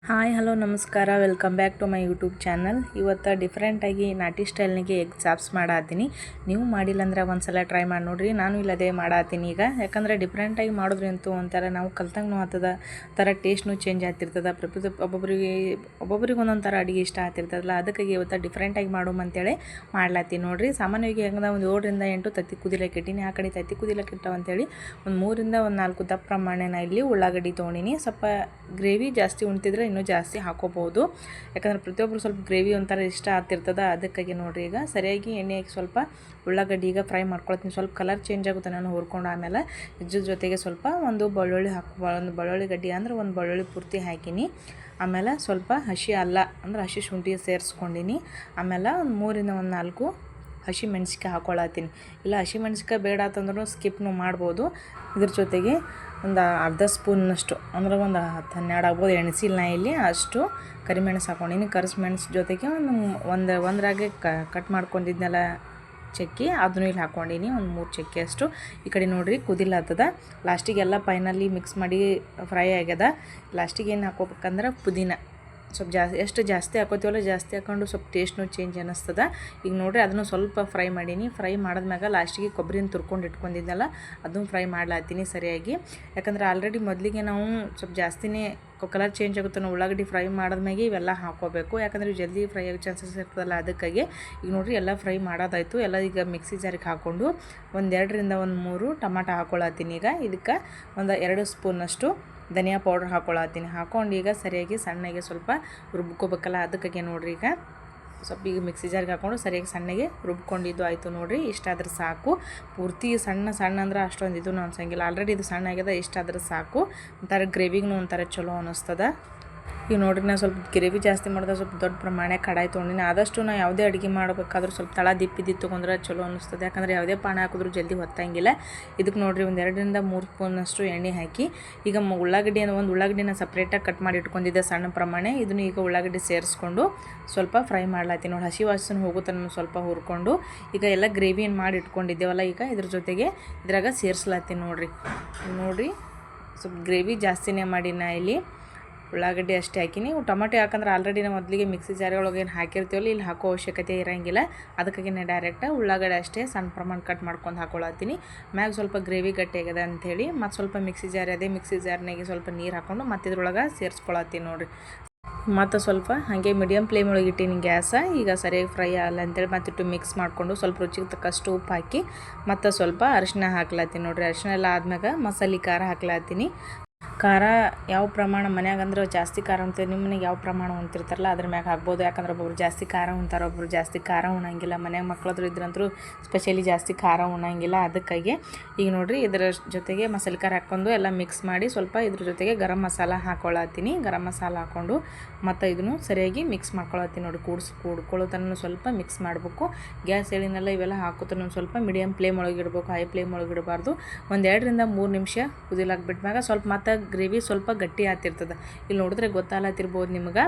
Hi hello ನಮಸ್ಕಾರ welcome back to my YouTube channel. ಇವತ್ತು ಡಿಫ್ರೆಂಟಾಗಿ ನಾಟಿ ಸ್ಟೈಲ್ನಿಗೆ ಎಗ್ ಚಾಪ್ಸ್ ಮಾಡತ್ತೀನಿ. ನೀವು ಮಾಡಿಲ್ಲ ಅಂದ್ರೆ ಒಂದು ಸಲ ಟ್ರೈ ಮಾಡಿ ನೋಡಿರಿ. ನಾನು ಇಲ್ಲದೇ ಮಾಡತ್ತೀನಿ ಈಗ, ಯಾಕಂದರೆ ಡಿಫ್ರೆಂಟಾಗಿ ಮಾಡಿದ್ರಂತೂ ಒಂಥರ ನಾವು ಕಲ್ತಂಗೂ ಆಗ್ತದ, ಥರ ಟೇಸ್ಟ್ನು ಚೇಂಜ್ ಆಗ್ತಿರ್ತದೆ. ಒಬ್ಬೊಬ್ರಿಗೆ ಒಂದೊಂದು ಥರ ಅಡುಗೆ ಇಷ್ಟ ಆಗ್ತಿರ್ತದಲ್ಲ, ಅದಕ್ಕಾಗಿ ಇವತ್ತು ಡಿಫ್ರೆಂಟಾಗಿ ಮಾಡೋಮಂತೇಳಿ ಮಾಡ್ಲತ್ತೀನಿ ನೋಡಿರಿ. ಸಾಮಾನ್ಯವಾಗಿ ಹೆಂಗದ ಒಂದು 7ರಿಂದ 8 ತತ್ತಿ ಕುದಿಲಕ್ಕೆ ಇಟ್ಟೀನಿ. ಆ ಕಡೆ ತತ್ತಿ ಕುದಿಲಕ್ಕೆ ಇಟ್ಟವಂತೇಳಿ ಒಂದು 3ರಿಂದ 4 ದಪ್ಪ ಪ್ರಮಾಣ ಇಲ್ಲಿ ಉಳ್ಳಾಗಡ್ಡಿ ತೊಗೊಂಡಿನಿ. ಸ್ವಲ್ಪ ಗ್ರೇವಿ ಜಾಸ್ತಿ ಉಣ್ತಿದ್ರೆ ಇನ್ನೂ ಜಾಸ್ತಿ ಹಾಕೋಬಹುದು, ಯಾಕಂದರೆ ಪ್ರತಿಯೊಬ್ಬರು ಸ್ವಲ್ಪ ಗ್ರೇವಿ ಒಂಥರ ಇಷ್ಟ ಆಗ್ತಿರ್ತದೆ. ಅದಕ್ಕಾಗಿ ನೋಡಿರಿ, ಈಗ ಸರಿಯಾಗಿ ಎಣ್ಣೆಗೆ ಸ್ವಲ್ಪ ಉಳ್ಳಾಗಡ್ಡಿ ಈಗ ಫ್ರೈ ಮಾಡ್ಕೊಳ್ತೀನಿ. ಸ್ವಲ್ಪ ಕಲರ್ ಚೇಂಜ್ ಆಗುತ್ತೆ ನಾನು ಹುರ್ಕೊಂಡು. ಆಮೇಲೆ ಇದ್ರ ಜೊತೆಗೆ ಸ್ವಲ್ಪ ಒಂದು ಬೆಳ್ಳುಳ್ಳಿ ಗಡ್ಡಿ ಅಂದರೆ ಒಂದು ಬೆಳ್ಳುಳ್ಳಿ ಪೂರ್ತಿ ಹಾಕಿನಿ. ಆಮೇಲೆ ಸ್ವಲ್ಪ ಹಸಿ ಅಲ್ಲ ಅಂದ್ರೆ ಹಸಿ ಶುಂಠಿ ಸೇರಿಸ್ಕೊಂಡಿನಿ. ಆಮೇಲೆ ಒಂದು 3ರಿಂದ 4 ಹಸಿ ಮೆಣಸಿಕಾಯಿ ಹಾಕ್ಕೊಳತ್ತೀನಿ. ಇಲ್ಲ ಹಸಿ ಮೆಣಸಿಕಾಯಿ ಬೇಡ ಅಂತಂದ್ರೂ ಸ್ಕಿಪ್ನು ಮಾಡ್ಬೋದು. ಇದ್ರ ಜೊತೆಗೆ ಒಂದು ಅರ್ಧ ಸ್ಪೂನ್ನಷ್ಟು ಅಂದ್ರೆ ಒಂದು 10-12 ಆಗ್ಬೋದು ಎಣ್ಸಿಲ್ಲ ಇಲ್ಲಿ ಅಷ್ಟು ಕರಿಮೆಣಸು ಹಾಕ್ಕೊಂಡಿನಿ. ಕರಿಮೆಣಸು ಜೊತೆಗೆ ಒಂದರಾಗೆ ಕಟ್ ಮಾಡ್ಕೊಂಡಿದ್ನೆಲ್ಲ ಚಕ್ಕಿ ಅದನ್ನು ಇಲ್ಲಿ ಹಾಕ್ಕೊಂಡಿನಿ, ಒಂದು 3 ಚಕ್ಕೆ ಅಷ್ಟು. ಈ ಕಡೆ ನೋಡಿರಿ ಕುದಿಲಾತದ. ಲಾಸ್ಟಿಗೆಲ್ಲ ಫೈನಲಿ ಮಿಕ್ಸ್ ಮಾಡಿ ಫ್ರೈ ಆಗ್ಯದ. ಲಾಸ್ಟಿಗೆ ಏನು ಹಾಕೋಬೇಕಂದ್ರೆ ಪುದೀನ ಸ್ವಲ್ಪ ಎಷ್ಟು ಜಾಸ್ತಿ ಹಾಕೋತೀವಲ್ಲ ಜಾಸ್ತಿ ಹಾಕೊಂಡು ಸ್ವಲ್ಪ ಟೇಸ್ಟ್ನು ಚೇಂಜ್ ಅನ್ನಿಸ್ತದೆ. ಈಗ ನೋಡಿರಿ ಅದನ್ನು ಸ್ವಲ್ಪ ಫ್ರೈ ಮಾಡೀನಿ. ಫ್ರೈ ಮಾಡಿದ್ಮ್ಯಾಗ ಲಾಸ್ಟಿಗೆ ಕೊಬ್ಬರಿನ ತುರ್ಕೊಂಡು ಇಟ್ಕೊಂಡಿದ್ದೆನಲ್ಲ ಅದನ್ನು ಫ್ರೈ ಮಾಡ್ಲಾತೀನಿ ಸರಿಯಾಗಿ. ಯಾಕಂದರೆ ಆಲ್ರೆಡಿ ಮೊದಲಿಗೆ ನಾವು ಸ್ವಲ್ಪ ಜಾಸ್ತಿನೇ ಕಲರ್ ಚೇಂಜ್ ಆಗುತ್ತೆ. ನಾವು ಉಳ್ಳಾಗಡ್ಡಿ ಫ್ರೈ ಮಾಡಿದ್ಮ್ಯಾಗೆ ಇವೆಲ್ಲ ಹಾಕೋಬೇಕು, ಯಾಕಂದರೆ ಜಲ್ದಿ ಫ್ರೈ ಆಗೋ ಚಾನ್ಸಸ್ ಇರ್ತದಲ್ಲ. ಅದಕ್ಕಾಗಿ ಈಗ ನೋಡಿರಿ ಎಲ್ಲ ಫ್ರೈ ಮಾಡೋದಾಯಿತು. ಎಲ್ಲ ಈಗ ಮಿಕ್ಸಿ ಜಾರಿಗೆ ಹಾಕ್ಕೊಂಡು 2ರಿಂದ 3 ಟೊಮಾಟೊ ಹಾಕ್ಕೊಳತ್ತೀನಿ. ಈಗ ಇದಕ್ಕೆ ಒಂದು 2 ಸ್ಪೂನಷ್ಟು ಧನಿಯಾ ಪೌಡ್ರ್ ಹಾಕ್ಕೊಳತ್ತೀನಿ. ಹಾಕ್ಕೊಂಡು ಈಗ ಸರಿಯಾಗಿ ಸಣ್ಣಗೆ ಸ್ವಲ್ಪ ರುಬ್ಕೋಬೇಕಲ್ಲ, ಅದಕ್ಕಾಗಿ ನೋಡಿರಿ ಈಗ ಸ್ವಲ್ಪ ಈಗ ಮಿಕ್ಸಿ ಜಾರಿಗೆ ಹಾಕ್ಕೊಂಡು ಸರಿಯಾಗಿ ಸಣ್ಣಗೆ ರುಬ್ಕೊಂಡಿದ್ದು ಆಯಿತು ನೋಡಿರಿ. ಇಷ್ಟಾದ್ರೆ ಸಾಕು. ಪೂರ್ತಿ ಸಣ್ಣ ಅಂದ್ರೆ ಅಷ್ಟೊಂದು ಇದೂ ಅನ್ಸಂಗಿಲ್ಲ. ಆಲ್ರೆಡಿ ಇದು ಸಣ್ಣ ಆಗ್ಯದ, ಇಷ್ಟಾದ್ರೆ ಸಾಕು. ಒಂಥರ ಗ್ರೇವಿಗೂ ಒಂಥರ ಚಲೋ ಅನ್ನಿಸ್ತದೆ. ಈಗ ನೋಡ್ರಿ ನಾನು ಸ್ವಲ್ಪ ಗ್ರೇವಿ ಜಾಸ್ತಿ ಮಾಡಿದ್ರೆ ಸ್ವಲ್ಪ ದೊಡ್ಡ ಪ್ರಮಾಣ ಕಡಾಯಿ ತೊಗೊಂಡಿನಿ. ಆದಷ್ಟು ನಾವು ಯಾವುದೇ ಅಡುಗೆ ಮಾಡಬೇಕಾದ್ರೂ ಸ್ವಲ್ಪ ತಳ ದಿಪ್ಪಿದ್ದು ತೊಗೊಂಡ್ರೆ ಚಲೋ ಅನ್ನಿಸ್ತದೆ, ಯಾಕಂದರೆ ಯಾವುದೇ ಪಾನ ಹಾಕಿದ್ರೂ ಜಲ್ದಿ ಹೊತ್ತಂಗಿಲ್ಲ. ಇದಕ್ಕೆ ನೋಡಿರಿ ಒಂದು 2ರಿಂದ 3 ಸ್ಪೂನಷ್ಟು ಎಣ್ಣೆ ಹಾಕಿ ಈಗ ಒಂದು ಉಳ್ಳಾಗಡ್ಡಿನ ಸಪ್ರೇಟಾಗಿ ಕಟ್ ಮಾಡಿ ಇಟ್ಕೊಂಡಿದ್ದೆ ಸಣ್ಣ ಪ್ರಮಾಣ. ಇದನ್ನು ಈಗ ಉಳ್ಳಾಗಡ್ಡಿ ಸೇರಿಸ್ಕೊಂಡು ಸ್ವಲ್ಪ ಫ್ರೈ ಮಾಡ್ಲಾತೀನಿ ನೋಡಿ. ಹಸಿ ವಾಸನೆ ಹೋಗುತ್ತನ್ನು ಸ್ವಲ್ಪ ಹುರ್ಕೊಂಡು ಈಗ ಎಲ್ಲ ಗ್ರೇವಿ ಏನು ಮಾಡಿ ಇಟ್ಕೊಂಡಿದ್ದೇವಲ್ಲ ಈಗ ಇದ್ರ ಜೊತೆಗೆ ಇದ್ರಾಗ ಸೇರಿಸ್ಲಾತೀನಿ ನೋಡಿರಿ. ಸ್ವಲ್ಪ ಗ್ರೇವಿ ಜಾಸ್ತಿನೇ ಮಾಡಿ ನಾ ಇಲ್ಲಿ ಉಳ್ಳಾಗಡ್ಡಿ ಅಷ್ಟೇ ಹಾಕಿನಿ. ಟೊಮೆಟೊ ಯಾಕಂದ್ರೆ ಆಲ್ರೆಡಿ ನಾವು ಮೊದಲಿಗೆ ಮಿಕ್ಸಿ ಜಾರೊಳಗೆ ಏನು ಹಾಕಿರ್ತೀವಲ್ಲ, ಇಲ್ಲಿ ಹಾಕೋ ಅವಶ್ಯಕತೆ ಇರೋಂಗಿಲ್ಲ. ಅದಕ್ಕಾಗಿ ನಾನು ಡೈರೆಕ್ಟ್ ಉಳ್ಳಾಗಡ್ಡಿ ಅಷ್ಟೇ ಸಣ್ಣ ಪ್ರಮಾಣ ಕಟ್ ಮಾಡ್ಕೊಂಡು ಹಾಕ್ಕೊಳತ್ತೀನಿ. ಮ್ಯಾಗ ಸ್ವಲ್ಪ ಗ್ರೇವಿ ಗಟ್ಟಿ ಆಗ್ಯದ ಅಂಥೇಳಿ ಮತ್ತು ಸ್ವಲ್ಪ ಮಿಕ್ಸಿ ಜಾರ್ನಾಗೆ ಸ್ವಲ್ಪ ನೀರು ಹಾಕ್ಕೊಂಡು ಮತ್ತು ಇದ್ರೊಳಗೆ ಸೇರಿಸ್ಕೊಳತ್ತೀನಿ ನೋಡಿರಿ. ಮತ್ತು ಸ್ವಲ್ಪ ಹಾಗೆ ಮೀಡಿಯಮ್ ಫ್ಲೇಮ್ ಒಳಗೆ ಇಟ್ಟೀನಿ ಗ್ಯಾಸ. ಈಗ ಸರಿಯಾಗಿ ಫ್ರೈ ಆಗಲ್ಲ ಅಂತೇಳಿ ಮತ್ತಿಟ್ಟು ಮಿಕ್ಸ್ ಮಾಡಿಕೊಂಡು ಸ್ವಲ್ಪ ರುಚಿಗೆ ತಕ್ಕಷ್ಟು ಉಪ್ಪು ಹಾಕಿ ಮತ್ತು ಸ್ವಲ್ಪ ಅರಿಶಿನ ಹಾಕ್ಲತ್ತೀನಿ ನೋಡಿರಿ. ಅರಿಶಿನ ಎಲ್ಲ ಆದ್ಮ್ಯಾಗ ಮಸಾಲೆ ಖಾರ ಹಾಕ್ಲತ್ತೀನಿ. ಖಾರ ಯಾವ ಪ್ರಮಾಣ ಮನ್ಯಾಗ ಅಂದ್ರೆ ಜಾಸ್ತಿ ಖಾರ ಉಣ್ತೀವಿ, ನಿಮ್ಮ ಮನೆಗೆ ಯಾವ ಪ್ರಮಾಣ ಉಣ್ತಿರ್ತಾರಲ್ಲ ಅದ್ರ ಮ್ಯಾಗ ಹಾಕ್ಬೋದು. ಯಾಕಂದ್ರೆ ಒಬ್ಬರು ಜಾಸ್ತಿ ಖಾರ ಉಣ್ತಾರೆ, ಒಬ್ಬರು ಜಾಸ್ತಿ ಖಾರ ಉಣ್ಣಂಗಿಲ್ಲ. ಮನ್ಯಾಗ ಮಕ್ಕಳಾದ್ರೂ ಇದ್ರಂತೂ ಸ್ಪೆಷಲಿ ಜಾಸ್ತಿ ಖಾರ ಉಣ್ಣಂಗಿಲ್ಲ. ಅದಕ್ಕಾಗಿ ಈಗ ನೋಡಿರಿ ಇದರ ಜೊತೆಗೆ ಮಸಾಲೆ ಖಾರ ಹಾಕ್ಕೊಂಡು ಎಲ್ಲ ಮಿಕ್ಸ್ ಮಾಡಿ ಸ್ವಲ್ಪ ಇದ್ರ ಜೊತೆಗೆ ಗರಂ ಮಸಾಲ ಹಾಕ್ಕೊಳತ್ತೀನಿ. ಗರಂ ಮಸಾಲ ಹಾಕ್ಕೊಂಡು ಮತ್ತು ಇದನ್ನು ಸರಿಯಾಗಿ ಮಿಕ್ಸ್ ಮಾಡ್ಕೊಳತ್ತೀನಿ ನೋಡಿ. ಕೂಡ್ಕೊಳ್ಳೋತನ ಸ್ವಲ್ಪ ಮಿಕ್ಸ್ ಮಾಡಬೇಕು. ಗ್ಯಾಸ್ ಎಳಿನೆಲ್ಲ ಇವೆಲ್ಲ ಹಾಕೋತನ ಸ್ವಲ್ಪ ಮೀಡಿಯಮ್ ಫ್ಲೇಮ್ ಒಳಗೆ ಇಡಬೇಕು, ಹೈ ಫ್ಲೇಮ್ ಒಳಗೆ ಇಡಬಾರ್ದು. ಒಂದು 2ರಿಂದ 3 ನಿಮಿಷ ಕುದಿಲಾಕ್ ಬಿಟ್ಮ್ಯಾಗ ಸ್ವಲ್ಪ ಮತ್ತು ಗ್ರೇವಿ ಸ್ವಲ್ಪ ಗಟ್ಟಿ ಆಗ್ತಿರ್ತದೆ. ಇಲ್ಲಿ ನೋಡಿದ್ರೆ ಗೊತ್ತಾಗ್ತಿರ್ಬೋದು ನಿಮ್ಗೆ.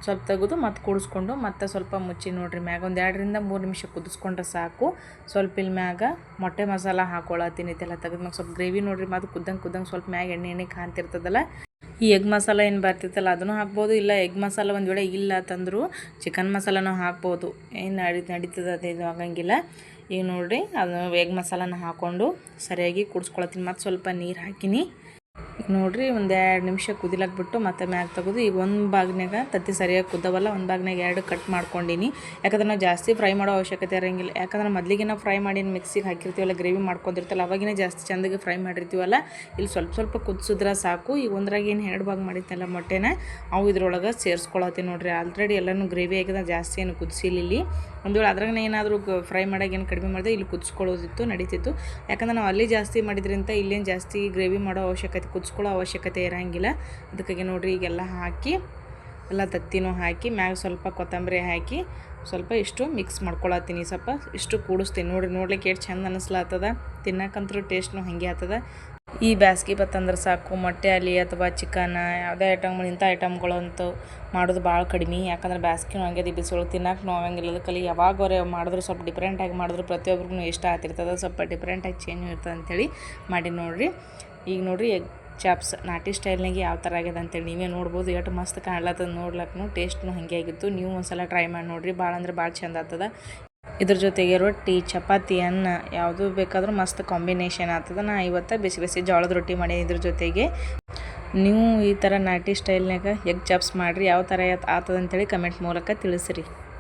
ಸ್ವಲ್ಪ ತೆಗೆದು ಮತ್ತು ಕೂಡಿಸ್ಕೊಂಡು ಮತ್ತು ಸ್ವಲ್ಪ ಮುಚ್ಚಿ ನೋಡಿರಿ. ಮ್ಯಾಗ ಒಂದು 2ರಿಂದ 3 ನಿಮಿಷ ಕುದಿಸ್ಕೊಂಡ್ರೆ ಸಾಕು. ಸ್ವಲ್ಪ ಇಲ್ಲಿ ಮ್ಯಾಗ ಮೊಟ್ಟೆ ಮಸಾಲ ಹಾಕ್ಕೊಳತ್ತೀನಿ. ಇದೆಲ್ಲ ತೆಗೆದ್ಮ್ಯಾಗ ಸ್ವಲ್ಪ ಗ್ರೇವಿ ನೋಡಿರಿ ಮತ್ತು ಕುದ್ದಂಗೆ ಸ್ವಲ್ಪ ಮ್ಯಾಗ ಎಣ್ಣೆ ಕಾಣ್ತಿರ್ತದಲ್ಲ. ಈ ಎಗ್ ಮಸಾಲ ಏನು ಬರ್ತಿತ್ತಲ್ಲ ಅದನ್ನು ಹಾಕ್ಬೋದು. ಇಲ್ಲ ಎಗ್ ಮಸಾಲ ಒಂದು ವೇಳೆ ಇಲ್ಲ ತಂದರೂ ಚಿಕನ್ ಮಸಾಲನೂ ಹಾಕ್ಬೋದು, ಏನು ನಡೀತದೆ, ಅದೇನು ಆಗಂಗಿಲ್ಲ. ಈಗ ನೋಡಿರಿ ಅದು ಎಗ್ ಮಸಾಲನ ಹಾಕ್ಕೊಂಡು ಸರಿಯಾಗಿ ಕೂಡಿಸ್ಕೊಳತ್ತೀನಿ. ಮತ್ತು ಸ್ವಲ್ಪ ನೀರು ಹಾಕಿನಿ. ಈಗ ನೋಡಿರಿ ಒಂದು 2 ನಿಮಿಷ ಕುದಿಲಾಕ್ ಬಿಟ್ಟು ಮತ್ತು ಮ್ಯಾಗ ತೆಗೆದು ಈಗ ಒಂದು ಬಾಗ್ನಾಗ ತತ್ತಿ ಸರಿಯಾಗಿ ಕುದ್ದವಲ್ಲ, ಒಂದು ಬಾಗ್ನಾಗ 2 ಕಟ್ ಮಾಡ್ಕೊಂಡಿನಿ. ಯಾಕಂದ್ರೆ ನಾವು ಜಾಸ್ತಿ ಫ್ರೈ ಮಾಡೋ ಅವಶ್ಯಕತೆ ಇರೋಂಗಿಲ್ಲ. ಯಾಕಂದ್ರೆ ಮೊದಲಿಗೆ ನಾವು ಫ್ರೈ ಮಾಡಿ ಮಿಕ್ಸಿಗೆ ಹಾಕಿರ್ತೀವಲ್ಲ, ಗ್ರೇವಿ ಮಾಡ್ಕೊಂಡಿರ್ತೀವಲ್ಲ, ಅವಾಗಿನೇ ಜಾಸ್ತಿ ಚೆಂದಾಗಿ ಫ್ರೈ ಮಾಡಿರ್ತೀವಲ್ಲ. ಇಲ್ಲಿ ಸ್ವಲ್ಪ ಕುದಿಸಿದ್ರೆ ಸಾಕು. ಈಗ ಒಂದ್ರಾಗ ಏನು 2 ಭಾಗ ಮಾಡಿದ್ನಲ್ಲ ಮೊಟ್ಟೆನ ಅವು ಇದ್ರೊಳಗೆ ಸೇರಿಸ್ಕೊಳತ್ತೀನಿ ನೋಡಿರಿ. ಆಲ್ರೆಡಿ ಎಲ್ಲನೂ ಗ್ರೇವಿ ಆಗಿದೆ, ಜಾಸ್ತಿ ಏನು ಕುದಿಸಿಲ್ಲ ಇಲ್ಲಿ. ಒಂದು ವೇಳೆ ಅದ್ರಾಗ ಏನಾದರೂ ಫ್ರೈ ಮಾಡೋಕೆ ಏನು ಕಡಿಮೆ ಮಾಡಿದೆ ಇಲ್ಲಿ ಕುದಿಸ್ಕೊಳ್ಳೋದಿತ್ತು, ನಡೀತಿತ್ತು. ಯಾಕಂದ್ರೆ ನಾವು ಅಲ್ಲಿ ಜಾಸ್ತಿ ಮಾಡಿದ್ರಿಂದ ಇಲ್ಲೇನು ಜಾಸ್ತಿ ಗ್ರೇವಿ ಮಾಡೋ ಅವಶ್ಯಕತೆ ಕುದಿಸ್ಕೊಳ್ಳೋ ಅವಶ್ಯಕತೆ ಇರೋಂಗಿಲ್ಲ. ಅದಕ್ಕಾಗಿ ನೋಡಿರಿ ಈಗೆಲ್ಲ ಹಾಕಿ ಎಲ್ಲ ತತ್ತಿನೂ ಹಾಕಿ ಮ್ಯಾಗ ಸ್ವಲ್ಪ ಕೊತ್ತಂಬರಿ ಹಾಕಿ ಸ್ವಲ್ಪ ಇಷ್ಟು ಮಿಕ್ಸ್ ಮಾಡ್ಕೊಳತ್ತೀನಿ. ಸ್ವಲ್ಪ ಇಷ್ಟು ಕೂಡಿಸ್ತೀನಿ ನೋಡ್ಲಿಕ್ಕೆ ಎಷ್ಟು ಚಂದ ಅನ್ನಿಸ್ಲಾಗ್ತದ. ತಿನ್ನಕ್ಕಂತೂ ಟೇಸ್ಟ್ನು ಹಾಗೆ ಆಗ್ತದೆ. ಈ ಬ್ಯಾಸ್ಗೆ ಬತ್ತಂದ್ರೆ ಸಾಕು, ಮೊಟ್ಟೆ ಆಗಲಿ ಅಥವಾ ಚಿಕನ್ ಯಾವುದೇ ಇಂಥ ಐಟಮ್ಗಳಂತೂ ಮಾಡೋದು ಭಾಳ ಕಡಿಮೆ. ಯಾಕಂದ್ರೆ ಬ್ಯಾಸ್ಗೆನೂ ಹಂಗೆ ಬಿಸಿಯೊಳಗೆ ತಿನ್ನಕ್ಕೆ ಆಗಂಗಿಲ್ಲ. ಅದಕ್ಕಲ್ಲಿ ಯಾವಾಗವರೆ ಮಾಡಿದ್ರು ಸ್ವಲ್ಪ ಡಿಫ್ರೆಂಟಾಗಿ ಮಾಡಿದ್ರು ಪ್ರತಿಯೊಬ್ಬರಿಗೂ ಇಷ್ಟ ಆಗ್ತಿರ್ತದೆ. ಸ್ವಲ್ಪ ಡಿಫ್ರೆಂಟಾಗಿ ಚೇಂಜ್ ಇರ್ತದೆ ಅಂಥೇಳಿ ಮಾಡಿ ನೋಡಿರಿ. ಈಗ ನೋಡಿರಿ ಚಾಪ್ಸ್ ನಾಟಿ ಸ್ಟೈಲ್ನಾಗೆ ಯಾವ ಥರ ಆಗ್ಯದ ಅಂತೇಳಿ ನೀವೇ ನೋಡ್ಬೋದು. ಎಷ್ಟು ಮಸ್ತ್ ಕಾಣ್ಲತ್ತದ ನೋಡ್ಲಕ್ಕೂ, ಟೇಸ್ಟ್ನು ಹಾಗೆ ಆಗಿತ್ತು. ನೀವು ಒಂದ್ಸಲ ಟ್ರೈ ಮಾಡಿ ನೋಡಿರಿ, ಭಾಳ ಅಂದ್ರೆ ಭಾಳ ಚಂದ ಆಗ್ತದ. ಇದ್ರ ಜೊತೆಗೆ ರೊಟ್ಟಿ, ಚಪಾತಿ, ಅನ್ನ ಯಾವುದು ಬೇಕಾದರೂ ಮಸ್ತ್ ಕಾಂಬಿನೇಷನ್ ಆಗ್ತದೆ. ನಾ ಇವತ್ತು ಬಿಸಿ ಬಿಸಿ ಜೋಳದ ರೊಟ್ಟಿ ಮಾಡಿ ಇದ್ರ ಜೊತೆಗೆ. ನೀವು ಈ ಥರ ನಾಟಿ ಸ್ಟೈಲ್ನಾಗ ಎಗ್ ಚಾಪ್ಸ್ ಮಾಡಿರಿ, ಯಾವ ಥರ ಆಗ್ತದೆ ಅಂತೇಳಿ ಕಮೆಂಟ್ ಮೂಲಕ ತಿಳಿಸ್ರಿ.